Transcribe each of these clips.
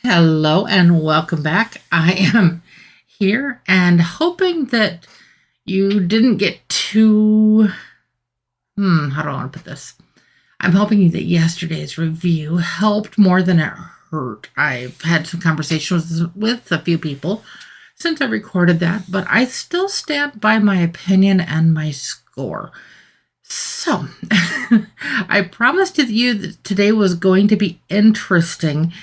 Hello and welcome back. I am here and hoping that you didn't get too. How do I want to put this? I'm hoping that yesterday's review helped more than it hurt. I've had some conversations with a few people since I recorded that, but I still stand by my opinion and my score. So, I promised you that today was going to be interesting.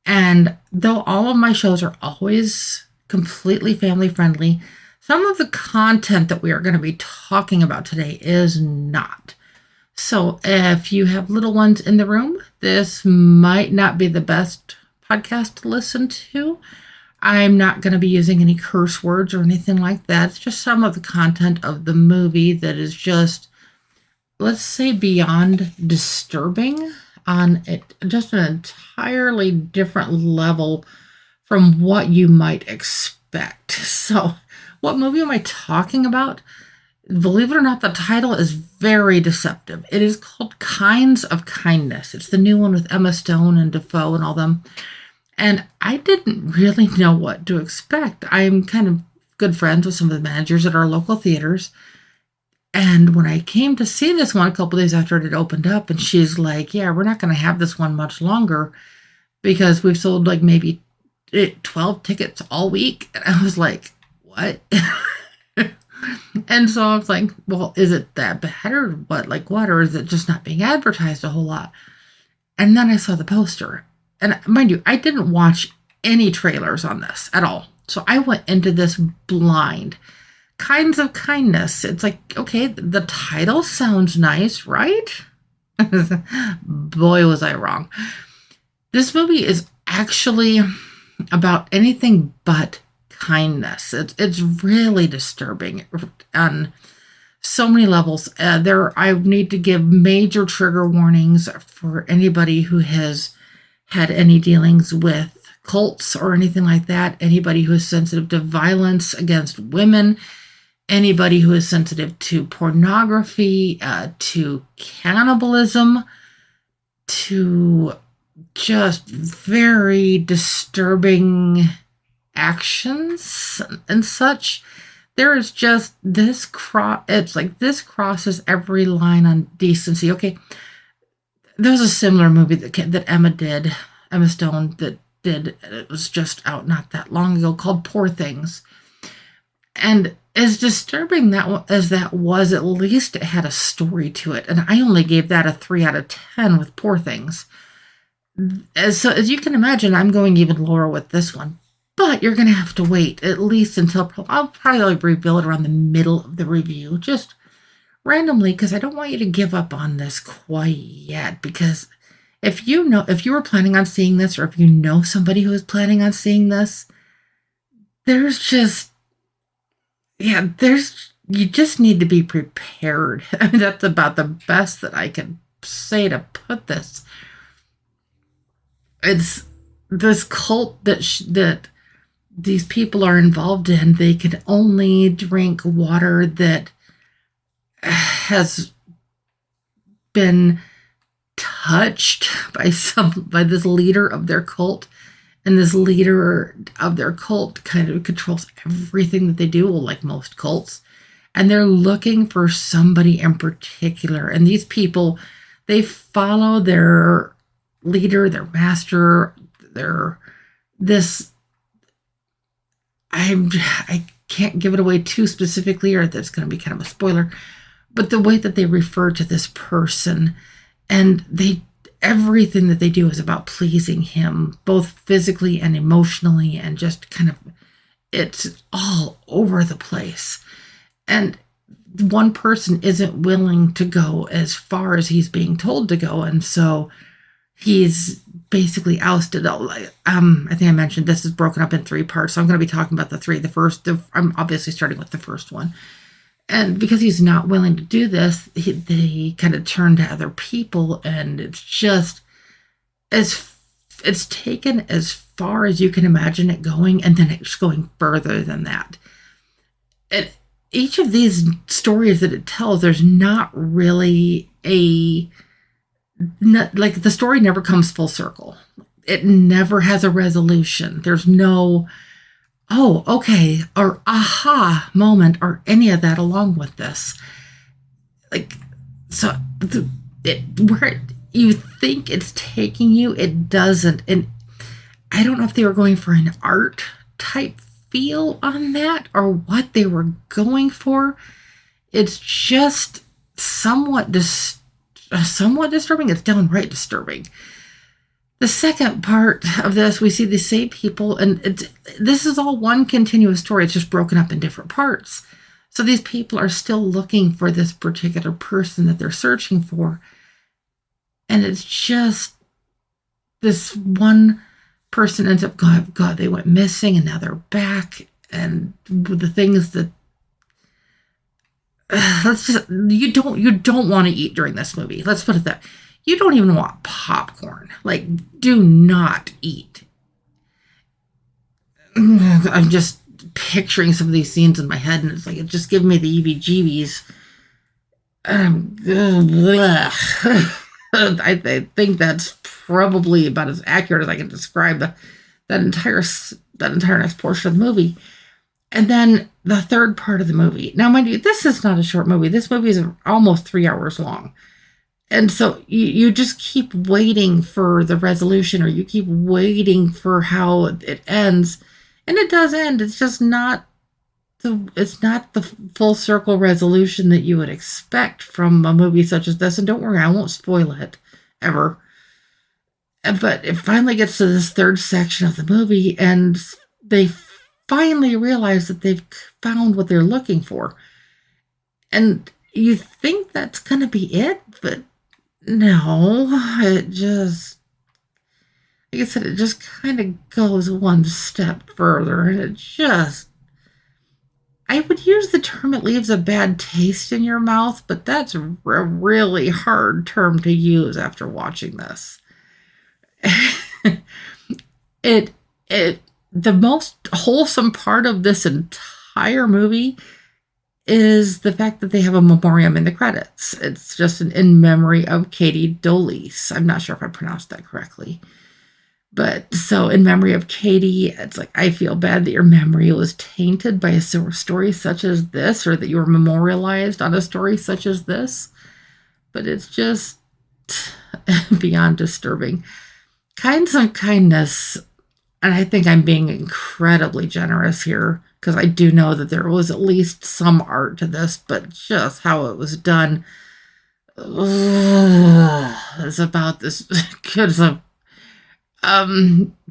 And though all of my shows are always completely family friendly, some of the content that we are going to be talking about today is not. So if you have little ones in the room, this might not be the best podcast to listen to. I'm not going to be using any curse words or anything like that. It's just some of the content of the movie that is just, let's say, beyond disturbing on just an entirely different level from what you might expect. So, what movie am I talking about? Believe it or not, the title is very deceptive. It is called Kinds of Kindness. It's the new one with Emma Stone and Defoe and all them. And I didn't really know what to expect. I'm kind of good friends with some of the managers at our local theaters. And when I came to see this one a couple days after it had opened up, and she's like, yeah, we're not going to have this one much longer because we've sold like maybe 12 tickets all week. And I was like, what? And so I was like, well, is it that bad or what? Like what? Or is it just not being advertised a whole lot? And then I saw the poster. And mind you, I didn't watch any trailers on this at all. So I went into this blind. Kinds of Kindness. It's like, okay, the title sounds nice, right? Boy, was I wrong. This movie is actually about anything but kindness. It's really disturbing on so many levels. I need to give major trigger warnings for anybody who has had any dealings with cults or anything like that. Anybody who is sensitive to violence against women. Anybody who is sensitive to pornography, to cannibalism, to just very disturbing actions and such. There is just this it's like this crosses every line on decency. Okay, there's a similar movie that Emma Stone did. It was just out not that long ago called Poor Things. And as disturbing as that was, at least it had a story to it. And I only gave that a 3 out of 10 with Poor Things. As you can imagine, I'm going even lower with this one. But you're going to have to wait at least until I'll probably reveal it around the middle of the review. Just randomly, because I don't want you to give up on this quite yet. Because if you were planning on seeing this, or if you know somebody who is planning on seeing this, you just need to be prepared. I mean, that's about the best that I can say to put this. It's this cult that these people are involved in. They can only drink water that has been touched by this leader of their cult. And this leader of their cult kind of controls everything that they do, well, like most cults. And they're looking for somebody in particular. And these people, they follow their leader, their master, I can't give it away too specifically, or that's going to be kind of a spoiler. But the way that they refer to this person, and everything that they do is about pleasing him, both physically and emotionally, and just kind of, it's all over the place. And one person isn't willing to go as far as he's being told to go, and so he's basically ousted. I think I mentioned this is broken up in 3 parts, so I'm going to be talking about the 3. I'm obviously starting with the first one. And because he's not willing to do this, they kind of turn to other people, and it's just it's taken as far as you can imagine it going, and then it's going further than that. And each of these stories that it tells, there's not really like the story never comes full circle. it never has a resolution. There's no, oh, okay, or aha moment or any of that along with this. Like, so where you think it's taking you, it doesn't. And I don't know if they were going for an art type feel on that or what they were going for. It's just somewhat disturbing. It's downright disturbing. The second part of this, we see the same people, and this is all one continuous story. It's just broken up in different parts. So these people are still looking for this particular person that they're searching for. And it's just this one person ends up, God, they went missing and now they're back. And the things that you don't want to eat during this movie. Let's put it that. You don't even want popcorn. Like, do not eat. I'm just picturing some of these scenes in my head, and it's like, it just gives me the EBGBs. I think that's probably about as accurate as I can describe that entire next portion of the movie. And then the third part of the movie. Now, mind you, this is not a short movie. This movie is almost 3 hours long. And so you just keep waiting for the resolution, or you keep waiting for how it ends. And it does end. It's just not the full circle resolution that you would expect from a movie such as this. And don't worry, I won't spoil it ever. But it finally gets to this third section of the movie, and they finally realize that they've found what they're looking for. And you think that's going to be it, but no, it just, like I said, it just kind of goes one step further, and it just, I would use the term it leaves a bad taste in your mouth, but that's a really hard term to use after watching this. The most wholesome part of this entire movie is the fact that they have a memoriam in the credits. It's just in memory of Katie Dolise. I'm not sure if I pronounced that correctly. But so in memory of Katie, it's like, I feel bad that your memory was tainted by a story such as this, or that you were memorialized on a story such as this. But it's just beyond disturbing. Kinds of kindness, and I think I'm being incredibly generous here, because I do know that there was at least some art to this, but just how it was done is about as good as a...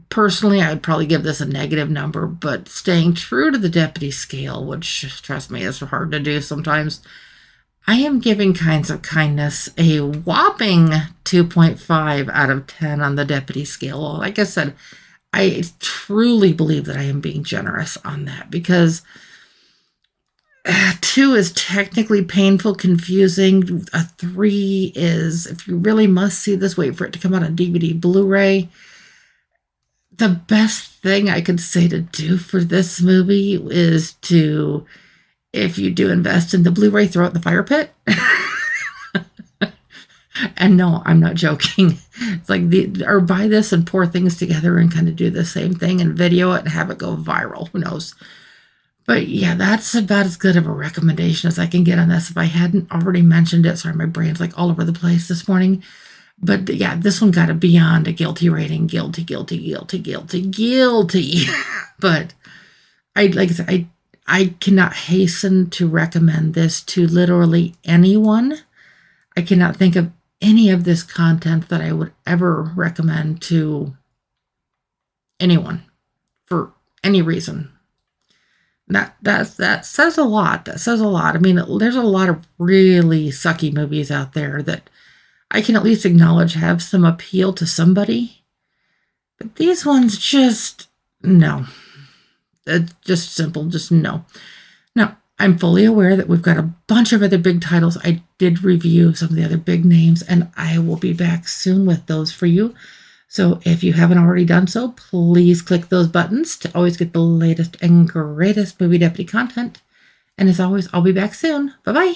Personally, I'd probably give this a negative number, but staying true to the deputy scale, which, trust me, is hard to do sometimes, I am giving Kinds of Kindness a whopping 2.5 out of 10 on the deputy scale. Like I said, I truly believe that I am being generous on that, because 2 is technically painful, confusing. A 3 is, if you really must see this, wait for it to come out on DVD, Blu-ray. The best thing I could say to do for this movie is to, if you do invest in the Blu-ray, throw it in the fire pit. And no, I'm not joking. It's like, or buy this and pour things together and kind of do the same thing and video it and have it go viral. Who knows? But yeah, that's about as good of a recommendation as I can get on this. If I hadn't already mentioned it, sorry, my brain's like all over the place this morning. But yeah, this one got a beyond a guilty rating. Guilty. But like I said, I cannot hasten to recommend this to literally anyone. I cannot think of any of this content that I would ever recommend to anyone for any reason. That says a lot. That says a lot. I mean, there's a lot of really sucky movies out there that I can at least acknowledge have some appeal to somebody. But these ones just, no. It's just simple, just no. Now, I'm fully aware that we've got a bunch of other big titles. I did review some of the other big names, and I will be back soon with those for you. So if you haven't already done so, please click those buttons to always get the latest and greatest Movie Deputy content. And as always, I'll be back soon. Bye-bye.